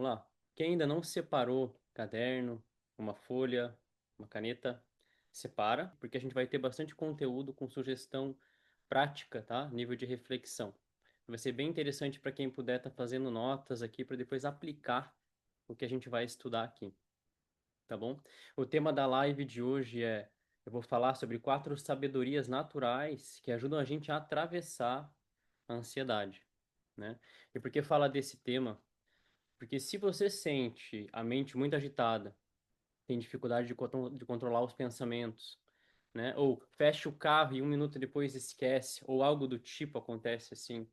vamos lá. Quem ainda não separou caderno, uma folha, uma caneta, separa, porque a gente vai ter bastante conteúdo com sugestão prática, tá? Nível de reflexão. Vai ser bem interessante para quem puder estar fazendo notas aqui para depois aplicar o que a gente vai estudar aqui, tá bom? O tema da live de hoje é: eu vou falar sobre 4 sabedorias naturais que ajudam a gente a atravessar a ansiedade, né? E por que falar desse tema? Porque se você sente a mente muito agitada, tem dificuldade de controlar os pensamentos, né? Ou fecha o carro e 1 minuto depois esquece, ou algo do tipo acontece assim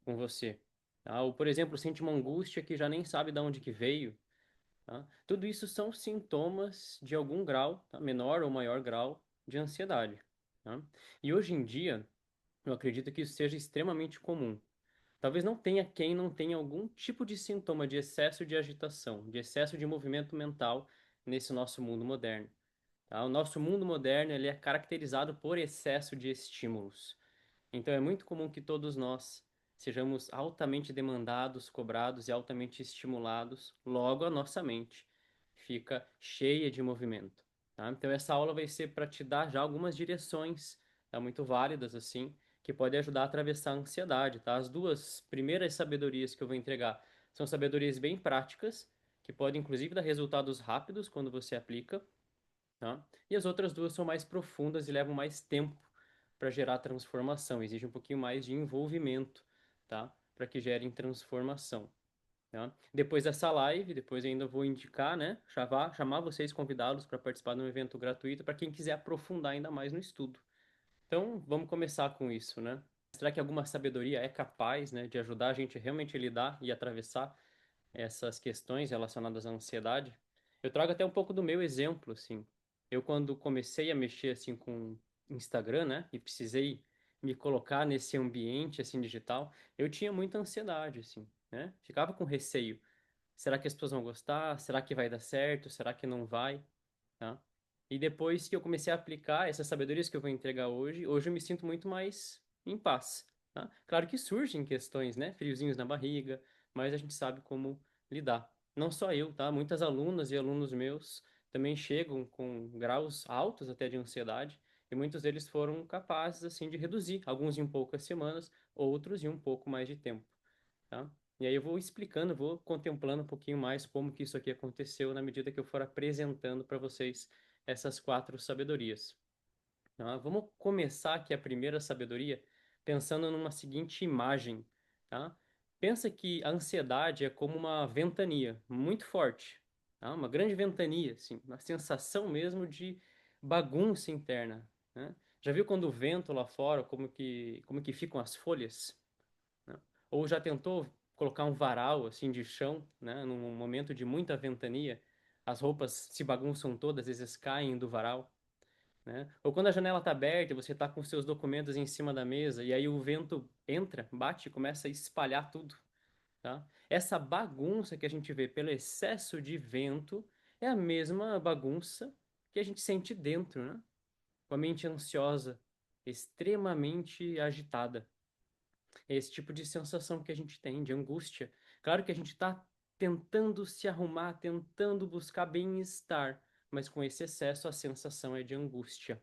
com você, tá? Ou, por exemplo, sente uma angústia que já nem sabe de onde que veio, tá? Tudo isso são sintomas de algum grau, tá? Menor ou maior grau de ansiedade, tá? E hoje em dia, eu acredito que isso seja extremamente comum. Talvez não tenha quem não tenha algum tipo de sintoma de excesso de agitação, de excesso de movimento mental nesse nosso mundo moderno, tá? O nosso mundo moderno, ele é caracterizado por excesso de estímulos. Então é muito comum que todos nós sejamos altamente demandados, cobrados e altamente estimulados, logo a nossa mente fica cheia de movimento, tá? Então essa aula vai ser para te dar já algumas direções, tá? Muito válidas assim, que podem ajudar a atravessar a ansiedade, tá? As duas primeiras sabedorias que eu vou entregar são sabedorias bem práticas, que podem inclusive dar resultados rápidos quando você aplica, tá? E as outras duas são mais profundas e levam mais tempo para gerar transformação, exige um pouquinho mais de envolvimento, tá? Para que gerem transformação, tá? Depois dessa live, depois eu ainda vou indicar, né? Chamar vocês, convidá-los para participar de um evento gratuito para quem quiser aprofundar ainda mais no estudo. Então, vamos começar com isso, né? Será que alguma sabedoria é capaz, né, de ajudar a gente realmente a lidar e atravessar essas questões relacionadas à ansiedade? Eu trago até um pouco do meu exemplo, assim. Eu, quando comecei a mexer, assim, com Instagram, né, e precisei me colocar nesse ambiente, assim, digital, eu tinha muita ansiedade, assim, né? Ficava com receio. Será que as pessoas vão gostar? Será que vai dar certo? Será que não vai? Tá? E depois que eu comecei a aplicar essas sabedorias que eu vou entregar hoje, hoje eu me sinto muito mais em paz, tá? Claro que surgem questões, né? Friozinhos na barriga, mas a gente sabe como lidar. Não só eu, tá? Muitas alunas e alunos meus também chegam com graus altos até de ansiedade, e muitos deles foram capazes, assim, de reduzir, alguns em poucas semanas, outros em um pouco mais de tempo, tá? E aí eu vou explicando, vou contemplando um pouquinho mais como que isso aqui aconteceu na medida que eu for apresentando para vocês essas 4 sabedorias, tá? Vamos começar aqui a primeira sabedoria pensando numa seguinte imagem, tá? Pensa que a ansiedade é como uma ventania muito forte, tá? Uma grande ventania, assim, uma sensação mesmo de bagunça interna, né? Já viu quando o vento lá fora, como que ficam as folhas, né? Ou já tentou colocar um varal assim de chão, né? Num momento de muita ventania, as roupas se bagunçam todas, às vezes caem do varal, né? Ou quando a janela está aberta e você está com seus documentos em cima da mesa e aí o vento entra, bate e começa a espalhar tudo, tá? Essa bagunça que a gente vê pelo excesso de vento é a mesma bagunça que a gente sente dentro, né? Com a mente ansiosa, extremamente agitada. É esse tipo de sensação que a gente tem, de angústia. Claro que a gente está tentando se arrumar, tentando buscar bem-estar, mas com esse excesso a sensação é de angústia,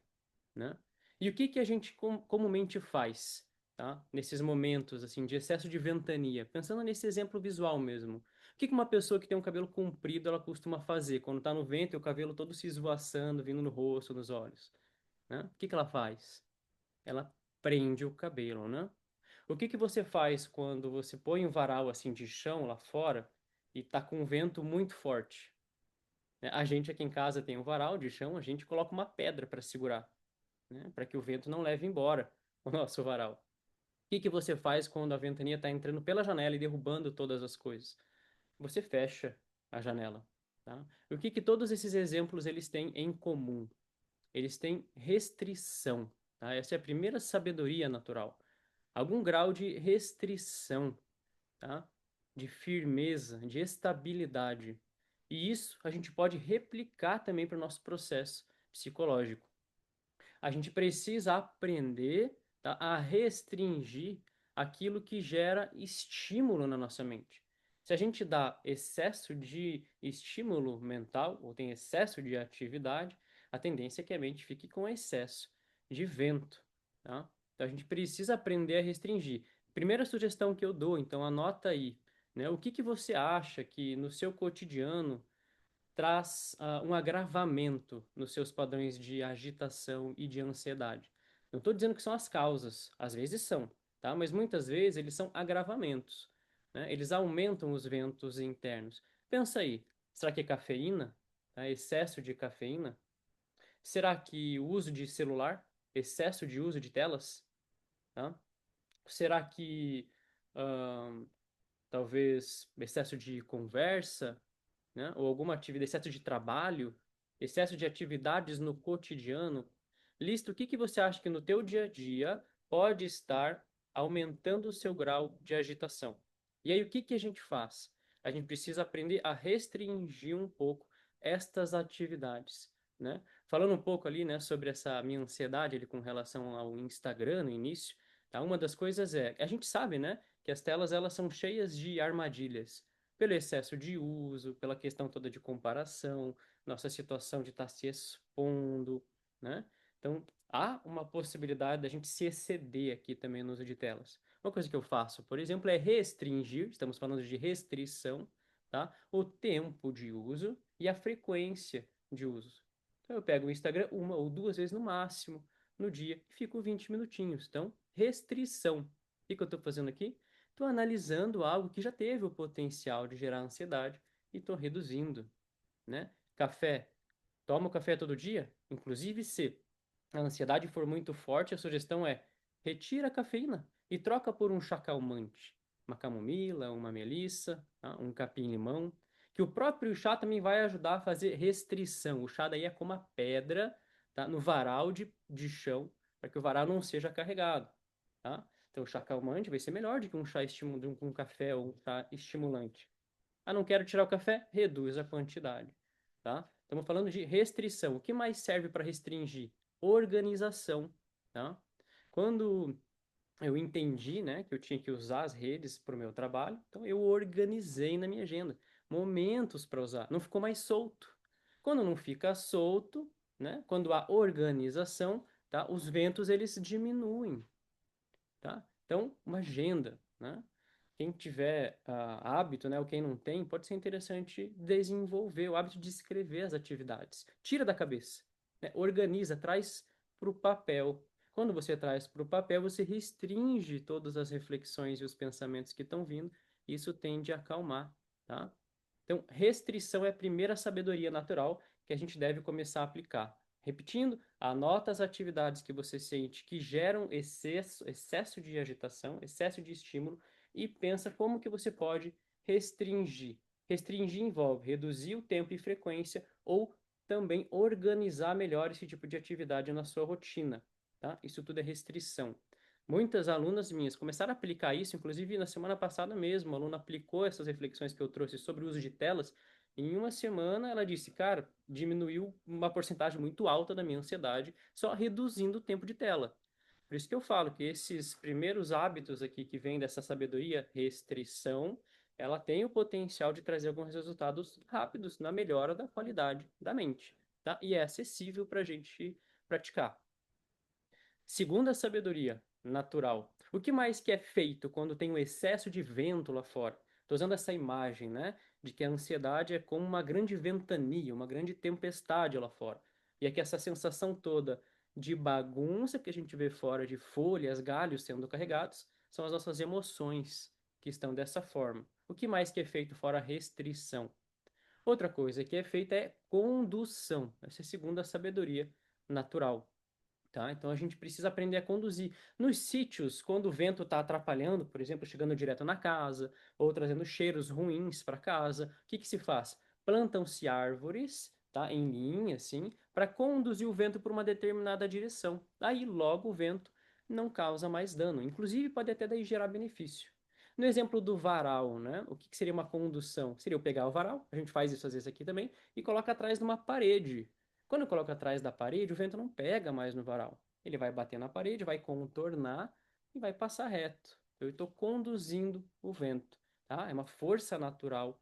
né? E o que que a gente comumente faz, tá? Nesses momentos assim de excesso de ventania, pensando nesse exemplo visual mesmo. O que que uma pessoa que tem um cabelo comprido ela costuma fazer quando está no vento e o cabelo todo se esvoaçando, vindo no rosto, nos olhos, né? O que que ela faz? Ela prende o cabelo, né? O que que você faz quando você põe um varal assim de chão lá fora e tá com um vento muito forte, né? A gente aqui em casa tem um varal de chão, a gente coloca uma pedra para segurar, né? Para que o vento não leve embora o nosso varal. O que que você faz quando a ventania está entrando pela janela e derrubando todas as coisas? Você fecha a janela, tá? O que que todos esses exemplos eles têm em comum? Eles têm restrição, tá? Essa é a primeira sabedoria natural. Algum grau de restrição, tá? De firmeza, de estabilidade. E isso a gente pode replicar também para o nosso processo psicológico. A gente precisa aprender, tá, a restringir aquilo que gera estímulo na nossa mente. Se a gente dá excesso de estímulo mental, ou tem excesso de atividade, a tendência é que a mente fique com excesso de vento, tá? Então a gente precisa aprender a restringir. Primeira sugestão que eu dou, então anota aí, né? O que que você acha que no seu cotidiano traz um agravamento nos seus padrões de agitação e de ansiedade? Não estou dizendo que são as causas, às vezes são, tá? Mas muitas vezes eles são agravamentos, né? Eles aumentam os ventos internos. Pensa aí, será que é cafeína? Tá? Excesso de cafeína? Será que o uso de celular? Excesso de uso de telas? Tá? Será que ahn, talvez excesso de conversa, né? Ou alguma atividade, excesso de trabalho, excesso de atividades no cotidiano? Lista o que que você acha que no teu dia a dia pode estar aumentando o seu grau de agitação. E aí o que que a gente faz? A gente precisa aprender a restringir um pouco estas atividades, né? Falando um pouco ali, né, sobre essa minha ansiedade ali com relação ao Instagram no início, tá? Uma das coisas é, a gente sabe, né, que as telas elas são cheias de armadilhas pelo excesso de uso, pela questão toda de comparação, nossa situação de estar se expondo, né? Então, há uma possibilidade da gente se exceder aqui também no uso de telas. Uma coisa que eu faço, por exemplo, é restringir, estamos falando de restrição, tá? O tempo de uso e a frequência de uso. Então, eu pego o Instagram uma ou duas vezes no máximo no dia e fico 20 minutinhos. Então, restrição. O que que eu estou fazendo aqui? Estou analisando algo que já teve o potencial de gerar ansiedade e estou reduzindo, né? Café. Toma o café todo dia? Inclusive, se a ansiedade for muito forte, a sugestão é retira a cafeína e troca por um chá calmante. Uma camomila, uma melissa, tá? Um capim-limão. Que o próprio chá também vai ajudar a fazer restrição. O chá daí é como a pedra, tá? No varal de chão, para que o varal não seja carregado. Tá? Então, o chá calmante vai ser melhor do que um chá estimulante, um café ou um chá estimulante. Ah, não quero tirar o café? Reduz a quantidade, tá? Estamos falando de restrição. O que mais serve para restringir? Organização, tá? Quando eu entendi, né, que eu tinha que usar as redes para o meu trabalho, então eu organizei na minha agenda momentos para usar. Não ficou mais solto. Quando não fica solto, né, quando há organização, tá, os ventos eles diminuem, tá? Então, uma agenda, né? Quem tiver hábito, né, ou quem não tem, pode ser interessante desenvolver o hábito de escrever as atividades. Tira da cabeça, né? Organiza, traz para o papel. Quando você traz para o papel, você restringe todas as reflexões e os pensamentos que estão vindo, e isso tende a acalmar, tá? Então, restrição é a primeira sabedoria natural que a gente deve começar a aplicar. Repetindo, anota as atividades que você sente que geram excesso de agitação, excesso de estímulo e pensa como que você pode restringir. Restringir envolve reduzir o tempo e frequência ou também organizar melhor esse tipo de atividade na sua rotina, tá? Isso tudo é restrição. Muitas alunas minhas começaram a aplicar isso, inclusive na semana passada mesmo, uma aluna aplicou essas reflexões que eu trouxe sobre o uso de telas. Em uma semana, ela disse, cara, diminuiu uma porcentagem muito alta da minha ansiedade, só reduzindo o tempo de tela. Por isso que eu falo que esses primeiros hábitos aqui que vêm dessa sabedoria, restrição, ela tem o potencial de trazer alguns resultados rápidos na melhora da qualidade da mente, tá? E é acessível para a gente praticar. Segunda sabedoria natural. O que mais que é feito quando tem um excesso de vento lá fora? Estou usando essa imagem, né, de que a ansiedade é como uma grande ventania, uma grande tempestade lá fora. E é que essa sensação toda de bagunça que a gente vê fora, de folhas, galhos sendo carregados, são as nossas emoções que estão dessa forma. O que mais que é feito fora a restrição? Outra coisa que é feita é condução. Essa é a segunda sabedoria natural. Tá? Então a gente precisa aprender a conduzir. Nos sítios, quando o vento está atrapalhando, por exemplo, chegando direto na casa, ou trazendo cheiros ruins para casa, o que que se faz? Plantam-se árvores, tá? Em linha, assim, para conduzir o vento por uma determinada direção. Aí logo o vento não causa mais dano. Inclusive pode até daí gerar benefício. No exemplo do varal, né? O que que seria uma condução? Seria eu pegar o varal, a gente faz isso às vezes aqui também, e coloca atrás de uma parede. Quando eu coloco atrás da parede, o vento não pega mais no varal. Ele vai bater na parede, vai contornar e vai passar reto. Eu estou conduzindo o vento. tá? É uma força natural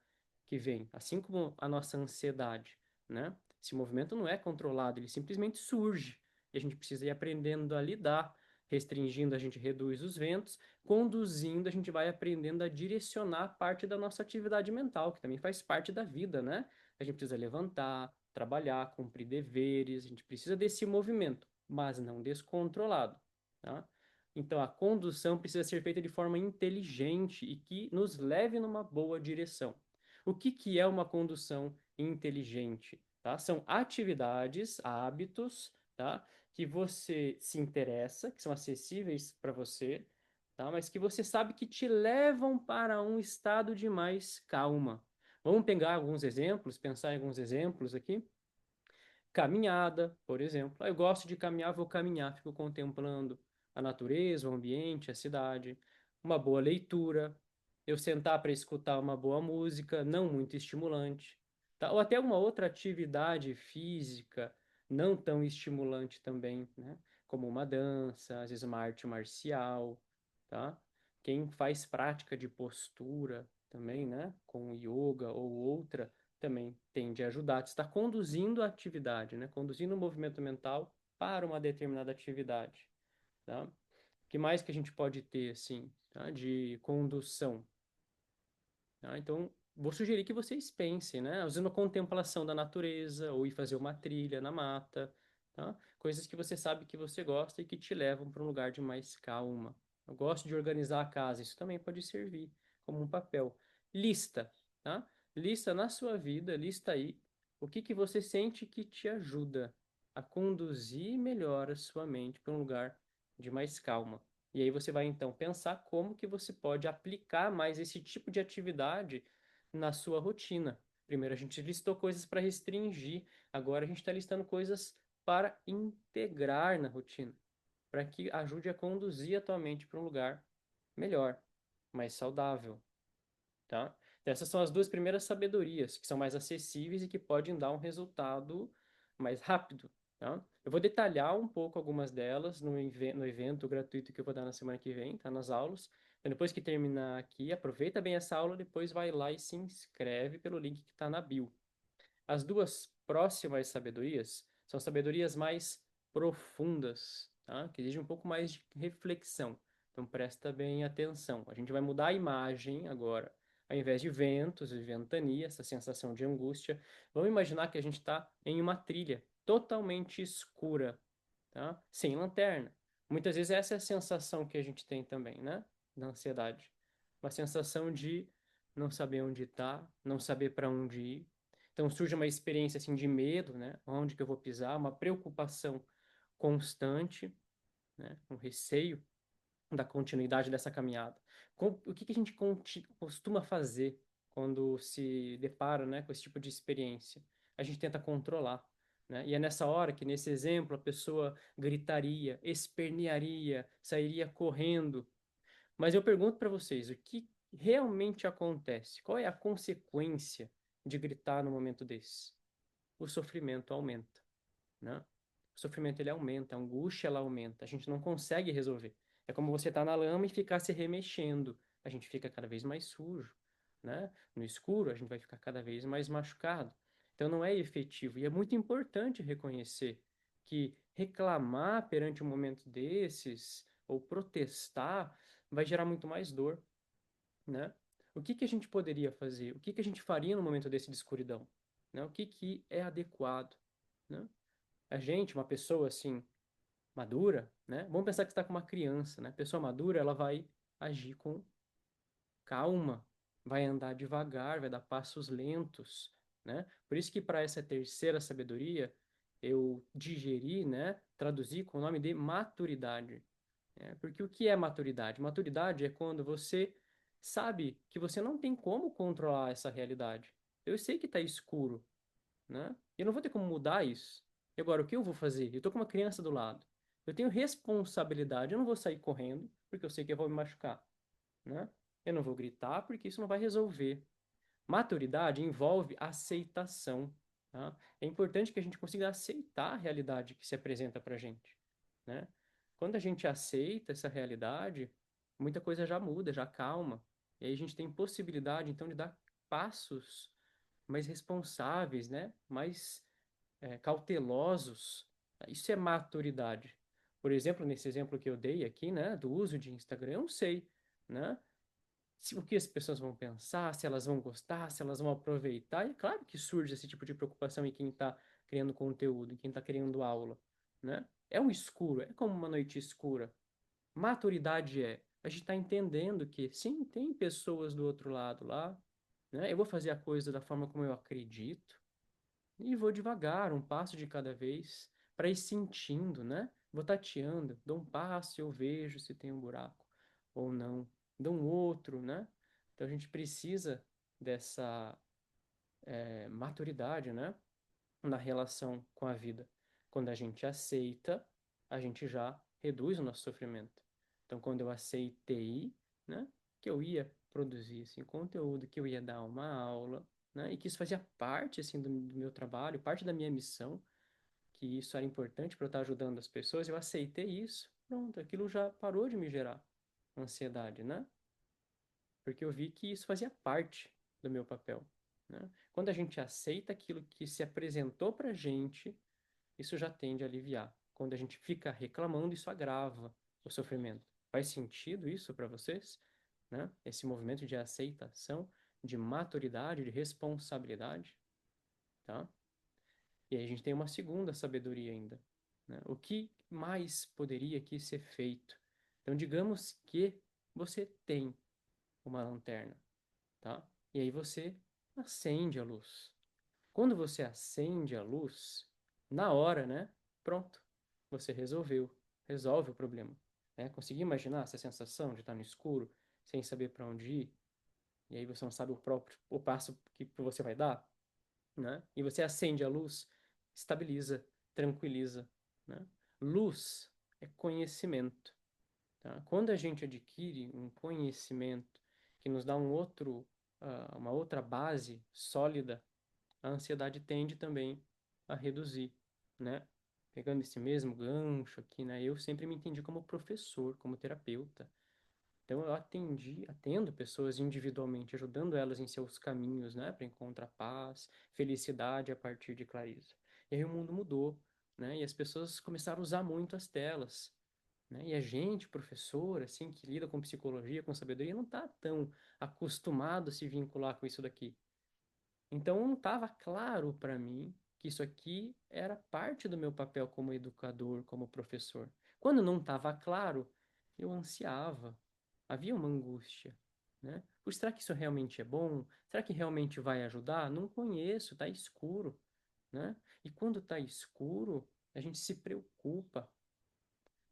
que vem, assim como a nossa ansiedade, né? Esse movimento não é controlado, ele simplesmente surge. E a gente precisa ir aprendendo a lidar. Restringindo, a gente reduz os ventos, conduzindo, a gente vai aprendendo a direcionar parte da nossa atividade mental, que também faz parte da vida, né? A gente precisa levantar, trabalhar, cumprir deveres, a gente precisa desse movimento, mas não descontrolado, tá? Então, a condução precisa ser feita de forma inteligente e que nos leve numa boa direção. O que que é uma condução inteligente? Tá? São atividades, hábitos, tá? Que você se interessa, que são acessíveis para você, tá? Mas que você sabe que te levam para um estado de mais calma. Vamos pegar alguns exemplos, pensar em alguns exemplos aqui. Caminhada, por exemplo. Eu gosto de caminhar, vou caminhar, fico contemplando a natureza, o ambiente, a cidade. Uma boa leitura, eu sentar para escutar uma boa música, não muito estimulante, tá? Ou até uma outra atividade física não tão estimulante também, né? Como uma dança, às vezes uma arte marcial, tá? Quem faz prática de postura também, né? Com yoga ou outra também tende a ajudar. Está conduzindo a atividade, né? Conduzindo o movimento mental para uma determinada atividade, tá? O que mais que a gente pode ter, assim, tá? De condução, tá? Então, vou sugerir que vocês pensem, né? Usando a contemplação da natureza, ou ir fazer uma trilha na mata, tá? Coisas que você sabe que você gosta e que te levam para um lugar de mais calma. Eu gosto de organizar a casa, isso também pode servir como um papel. Lista, tá? Lista na sua vida, lista aí o que que você sente que te ajuda a conduzir melhor a sua mente para um lugar de mais calma. E aí você vai então pensar como que você pode aplicar mais esse tipo de atividade na sua rotina. Primeiro a gente listou coisas para restringir, agora a gente está listando coisas para integrar na rotina, para que ajude a conduzir a tua mente para um lugar melhor, mais saudável, tá? Então, essas são as duas primeiras sabedorias, que são mais acessíveis e que podem dar um resultado mais rápido, tá? Eu vou detalhar um pouco algumas delas no evento gratuito que eu vou dar na semana que vem, tá? Nas aulas. Então, depois que terminar aqui, aproveita bem essa aula, depois vai lá e se inscreve pelo link que está na bio. As duas próximas sabedorias são sabedorias mais profundas, tá? Que exigem um pouco mais de reflexão. Então presta bem atenção. A gente vai mudar a imagem agora. Ao invés de ventos e ventania, essa sensação de angústia, vamos imaginar que a gente está em uma trilha totalmente escura, tá? Sem lanterna. Muitas vezes essa é a sensação que a gente tem também, né? Da ansiedade. Uma sensação de não saber onde está, não saber para onde ir. Então surge uma experiência assim de medo, né? Onde que eu vou pisar? Uma preocupação constante, né? Um receio da continuidade dessa caminhada. O que que a gente costuma fazer quando se depara, né, com esse tipo de experiência? A gente tenta controlar, né? E é nessa hora que, nesse exemplo, a pessoa gritaria, espernearia, sairia correndo. Mas eu pergunto para vocês, o que realmente acontece? Qual é a consequência de gritar no momento desse? O sofrimento aumenta, né? O sofrimento ele aumenta, a angústia ela aumenta, a gente não consegue resolver. É como você estar na lama e ficar se remexendo, a gente fica cada vez mais sujo, né? No escuro a gente vai ficar cada vez mais machucado. Então não é efetivo e é muito importante reconhecer que reclamar perante um momento desses ou protestar vai gerar muito mais dor, né? O que que a gente poderia fazer? O que que a gente faria no momento desse de escuridão? Né? O que que é adequado, né? A gente, uma pessoa assim, madura, né? Vamos pensar que está com uma criança, né? Pessoa madura, ela vai agir com calma, vai andar devagar, vai dar passos lentos, né? Por isso que para essa terceira sabedoria, eu digeri, né? Traduzi com o nome de maturidade. Né? Porque o que é maturidade? Maturidade é quando você sabe que você não tem como controlar essa realidade. Eu sei que está escuro, né? Eu não vou ter como mudar isso. E agora, o que eu vou fazer? Eu tô com uma criança do lado. Eu tenho responsabilidade. Eu não vou sair correndo, porque eu sei que eu vou me machucar, né? Eu não vou gritar, porque isso não vai resolver. Maturidade envolve aceitação, tá? É importante que a gente consiga aceitar a realidade que se apresenta pra gente, né? Quando a gente aceita essa realidade, muita coisa já muda, já calma. E aí a gente tem possibilidade, então, de dar passos mais responsáveis, né? Mais cautelosos. Isso é maturidade. Por exemplo, nesse exemplo que eu dei aqui, né, do uso de Instagram, eu não sei, né? O que as pessoas vão pensar, se elas vão gostar, se elas vão aproveitar. E é claro que surge esse tipo de preocupação em quem está criando conteúdo, em quem está criando aula, né? É um escuro, é como uma noite escura. Maturidade é a gente está entendendo que sim, tem pessoas do outro lado lá, né? Eu vou fazer a coisa da forma como eu acredito e vou devagar, um passo de cada vez, para ir sentindo, né? Vou tateando, dou um passo e eu vejo se tem um buraco ou não, dou um outro, né? Então a gente precisa dessa maturidade, né? Na relação com a vida. Quando a gente aceita, a gente já reduz o nosso sofrimento. Então, quando eu aceitei, né, que eu ia produzir esse conteúdo, que eu ia dar uma aula, né, e que isso fazia parte assim do meu trabalho, parte da minha missão, que isso era importante para eu estar ajudando as pessoas, eu aceitei isso. Pronto, aquilo já parou de me gerar ansiedade, né? Porque eu vi que isso fazia parte do meu papel, né? Quando a gente aceita aquilo que se apresentou para a gente, isso já tende a aliviar. Quando a gente fica reclamando, isso agrava o sofrimento. Faz sentido isso para vocês? Né? Esse movimento de aceitação, de maturidade, de responsabilidade, tá? E aí a gente tem uma segunda sabedoria ainda, né? O que mais poderia aqui ser feito? Então, digamos que você tem uma lanterna, tá? E aí você acende a luz. Quando você acende a luz, na hora, né? Pronto, você resolve o problema. Né? Consegui imaginar essa sensação de estar no escuro, sem saber para onde ir, e aí você não sabe o passo que você vai dar, né? E você acende a luz, estabiliza, tranquiliza, né? Luz é conhecimento, tá? Quando a gente adquire um conhecimento que nos dá uma outra base sólida, a ansiedade tende também a reduzir, né? Pegando esse mesmo gancho aqui, né? Eu sempre me entendi como professor, como terapeuta. Então eu atendo pessoas individualmente, ajudando elas em seus caminhos, né, para encontrar paz, felicidade a partir de clareza. E aí o mundo mudou, né? E as pessoas começaram a usar muito as telas, né? E a gente, professor, assim, que lida com psicologia, com sabedoria, não está tão acostumado a se vincular com isso daqui. Então não estava claro para mim que isso aqui era parte do meu papel como educador, como professor. Quando não estava claro, eu ansiava. Havia uma angústia, né? Será que isso realmente é bom? Será que realmente vai ajudar? Não conheço, está escuro, né? E quando está escuro, a gente se preocupa.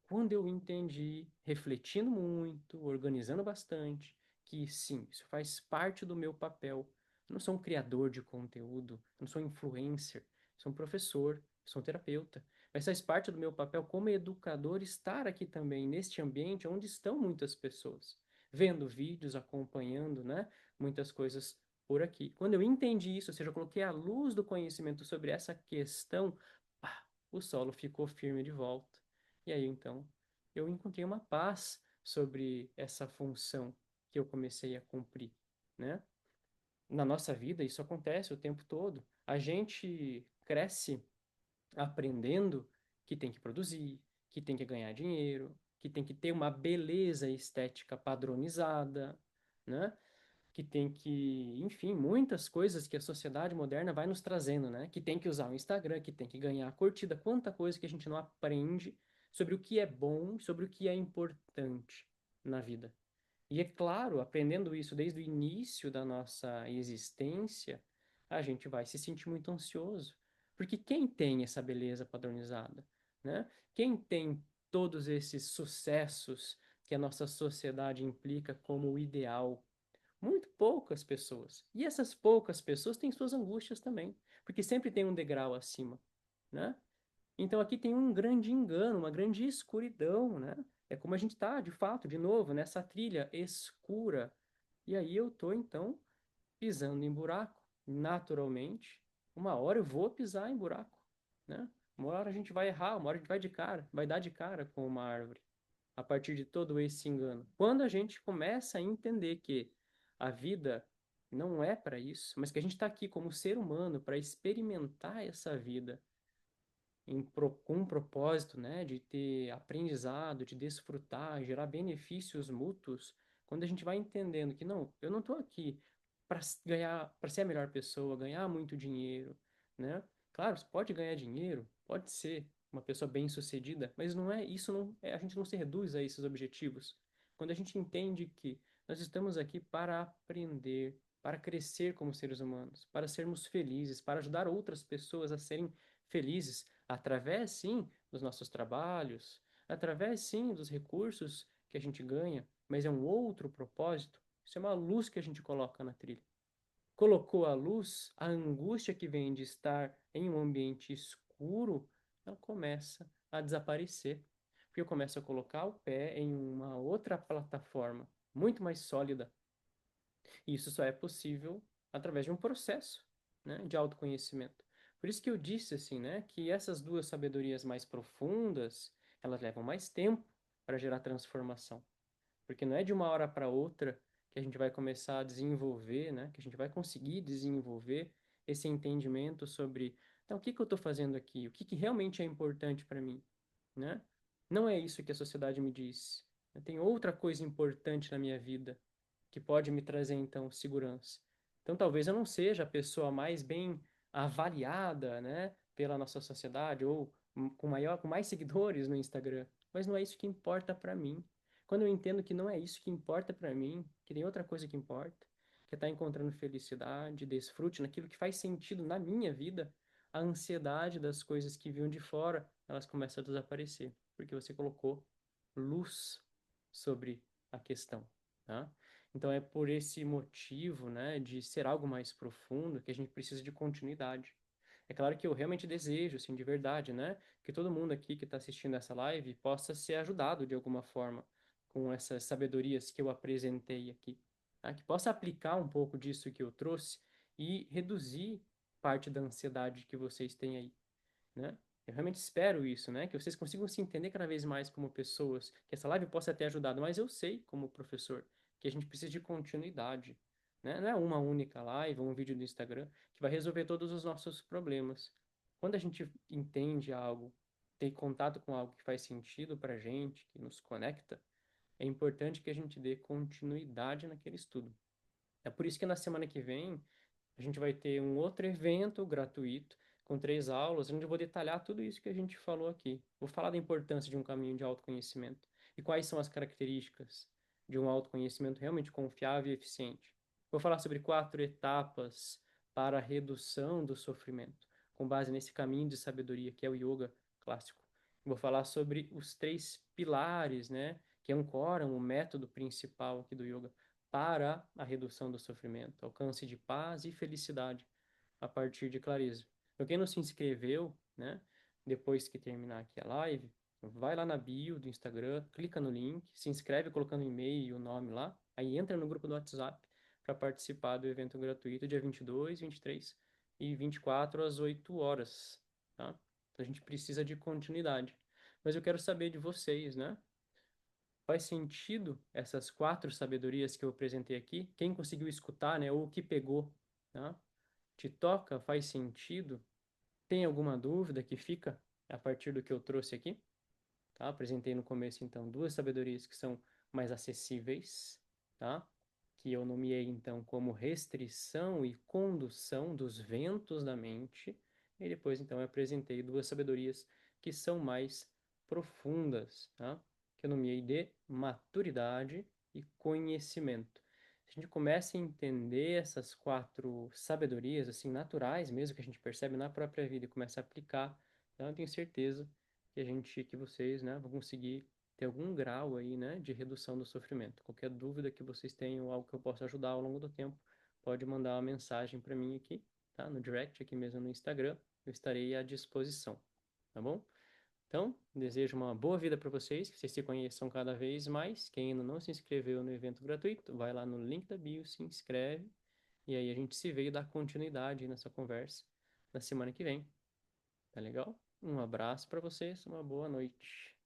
Quando eu entendi, refletindo muito, organizando bastante, que sim, isso faz parte do meu papel. Eu não sou um criador de conteúdo, eu não sou um influencer, sou um professor, sou um terapeuta. Mas faz parte do meu papel como educador estar aqui também, neste ambiente onde estão muitas pessoas, vendo vídeos, acompanhando, né, muitas coisas por aqui. Quando eu entendi isso, ou seja, eu coloquei a luz do conhecimento sobre essa questão, pá, o solo ficou firme de volta. E aí, então, eu encontrei uma paz sobre essa função que eu comecei a cumprir, né? Na nossa vida, isso acontece o tempo todo. A gente cresce aprendendo que tem que produzir, que tem que ganhar dinheiro, que tem que ter uma beleza estética padronizada, né? Que tem que, enfim, muitas coisas que a sociedade moderna vai nos trazendo, né? Que tem que usar o Instagram, que tem que ganhar curtida, quanta coisa que a gente não aprende sobre o que é bom, sobre o que é importante na vida. E é claro, aprendendo isso desde o início da nossa existência, a gente vai se sentir muito ansioso. Porque quem tem essa beleza padronizada, né? Quem tem todos esses sucessos que a nossa sociedade implica como o ideal? Muito poucas pessoas. E essas poucas pessoas têm suas angústias também, porque sempre tem um degrau acima, né? Então aqui tem um grande engano, uma grande escuridão, né? É como a gente está, de fato, de novo, nessa trilha escura. E aí eu tô então pisando em buraco, naturalmente. Uma hora eu vou pisar em buraco, né? Uma hora a gente vai errar, uma hora a gente vai de cara, vai dar de cara com uma árvore, a partir de todo esse engano. Quando a gente começa a entender que a vida não é para isso, mas que a gente está aqui como ser humano para experimentar essa vida com um propósito, né, de ter aprendizado, de desfrutar, gerar benefícios mútuos, quando a gente vai entendendo que não, eu não estou aqui para ganhar, para ser a melhor pessoa, ganhar muito dinheiro, né? Claro, você pode ganhar dinheiro, pode ser uma pessoa bem-sucedida, mas não é isso, não, a gente não se reduz a esses objetivos. Quando a gente entende que nós estamos aqui para aprender, para crescer como seres humanos, para sermos felizes, para ajudar outras pessoas a serem felizes, através, sim, dos nossos trabalhos, através, sim, dos recursos que a gente ganha, mas é um outro propósito. Isso é uma luz que a gente coloca na trilha. Colocou a luz, a angústia que vem de estar em um ambiente escuro, ela começa a desaparecer. Porque eu começo a colocar o pé em uma outra plataforma, muito mais sólida. E isso só é possível através de um processo, né, de autoconhecimento. Por isso que eu disse assim, né, que essas duas sabedorias mais profundas, elas levam mais tempo para gerar transformação, porque não é de uma hora para outra que a gente vai começar a desenvolver, né, que a gente vai conseguir desenvolver esse entendimento sobre, então, o que que eu estou fazendo aqui? O que que realmente é importante para mim, né? Não é isso que a sociedade me diz. Tem outra coisa importante na minha vida que pode me trazer, então, segurança. Então, talvez eu não seja a pessoa mais bem avaliada, né, pela nossa sociedade ou com mais seguidores no Instagram, mas não é isso que importa para mim. Quando eu entendo que não é isso que importa para mim, que tem outra coisa que importa, que é estar encontrando felicidade, desfrute naquilo que faz sentido na minha vida, a ansiedade das coisas que vinham de fora, elas começam a desaparecer, porque você colocou luz sobre a questão, tá? Então é por esse motivo, né, de ser algo mais profundo que a gente precisa de continuidade. É claro que eu realmente desejo, assim, de verdade, né, que todo mundo aqui que está assistindo essa live possa ser ajudado de alguma forma com essas sabedorias que eu apresentei aqui, tá? Que possa aplicar um pouco disso que eu trouxe e reduzir parte da ansiedade que vocês têm aí, né? Eu realmente espero isso, né? Que vocês consigam se entender cada vez mais como pessoas, que essa live possa ter ajudado, mas eu sei, como professor, que a gente precisa de continuidade, né? Não é uma única live ou um vídeo do Instagram que vai resolver todos os nossos problemas. Quando a gente entende algo, tem contato com algo que faz sentido pra gente, que nos conecta, é importante que a gente dê continuidade naquele estudo. É por isso que na semana que vem a gente vai ter um outro evento gratuito com 3 aulas, onde eu vou detalhar tudo isso que a gente falou aqui. Vou falar da importância de um caminho de autoconhecimento e quais são as características de um autoconhecimento realmente confiável e eficiente. Vou falar sobre 4 etapas para a redução do sofrimento, com base nesse caminho de sabedoria que é o yoga clássico. Vou falar sobre os 3 pilares, né, que ancoram o método principal aqui do yoga para a redução do sofrimento, alcance de paz e felicidade a partir de clareza. Então, quem não se inscreveu, né, depois que terminar aqui a live, vai lá na bio do Instagram, clica no link, se inscreve colocando o e-mail e o nome lá, aí entra no grupo do WhatsApp para participar do evento gratuito dia 22, 23 e 24 às 8 horas, tá? Então, a gente precisa de continuidade. Mas eu quero saber de vocês, né? Faz sentido essas 4 sabedorias que eu apresentei aqui? Quem conseguiu escutar, né? Ou o que pegou, tá? Te toca? Faz sentido? Tem alguma dúvida que fica a partir do que eu trouxe aqui? Tá? Apresentei no começo, então, 2 sabedorias que são mais acessíveis, tá? Que eu nomeei, então, como restrição e condução dos ventos da mente. E depois, então, eu apresentei 2 sabedorias que são mais profundas, tá? Que eu nomeei de maturidade e conhecimento. Se a gente começa a entender essas 4 sabedorias, assim, naturais mesmo, que a gente percebe na própria vida e começa a aplicar, então eu tenho certeza que vocês, né, vão conseguir ter algum grau aí, né, de redução do sofrimento. Qualquer dúvida que vocês tenham, algo que eu possa ajudar ao longo do tempo, pode mandar uma mensagem para mim aqui, tá? No direct, aqui mesmo no Instagram, eu estarei à disposição, tá bom? Então, desejo uma boa vida para vocês, que vocês se conheçam cada vez mais. Quem ainda não se inscreveu no evento gratuito, vai lá no link da bio, se inscreve, e aí a gente se vê e dá continuidade nessa conversa na semana que vem. Tá legal? Um abraço para vocês, uma boa noite.